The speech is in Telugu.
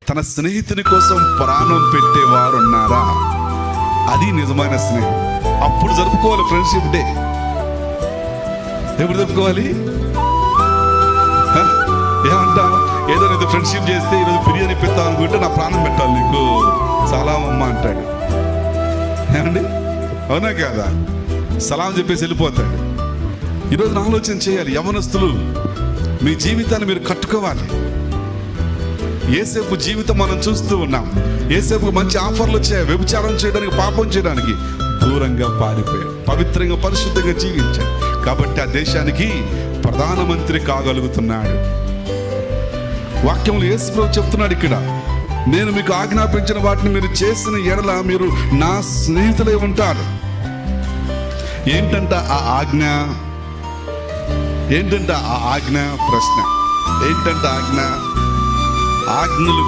తన స్నేహితుని కోసం ప్రాణం పెట్టేవారు ఉన్నారా? అది నిజమైన స్నేహం. అప్పుడు జరుపుకోవాలి ఫ్రెండ్షిప్ డే. ఎప్పుడు జరుపుకోవాలి? ఏమంటాం? ఏదో నీతో ఫ్రెండ్షిప్ చేస్తే ఈరోజు బిర్యానీ పెడతాం అనుకుంటే నా ప్రాణం పెట్టాలి నీకు సలాం అమ్మ అంటాడు. ఏమండి, అవునా కాదా? సలాం చెప్పేసి వెళ్ళిపోతాడు. ఈరోజు ఆలోచన చేయాలి. యవనస్తులు, మీ జీవితాన్ని మీరు కట్టుకోవాలి. యేసేపు జీవితం మనం చూస్తూ ఉన్నాం. యేసేపుకు మంచి ఆఫర్లు వచ్చాయి. వ్యభిచారం చేయడానికి, పాపం చేయడానికి దూరంగా పారిపోయాడు. పవిత్రంగా, పరిశుద్ధంగా జీవించాడు కాబట్టి ఆ దేశానికి ప్రధానమంత్రి కాగలుగుతున్నాడు. వాక్యంలో యేసు ప్రభువు చెప్తున్నాడు ఇక్కడ, నేను మీకు ఆజ్ఞాపించిన వాటిని మీరు చేసిన ఎడల మీరు నా స్నేహితులై ఉంటారు. ఏంటంట ఆ ఆజ్ఞ? ఏంటంట ఆ ఆజ్ఞ? ప్రశ్న ఏంటంట ఆజ్ఞ? ఆజ్ఞలు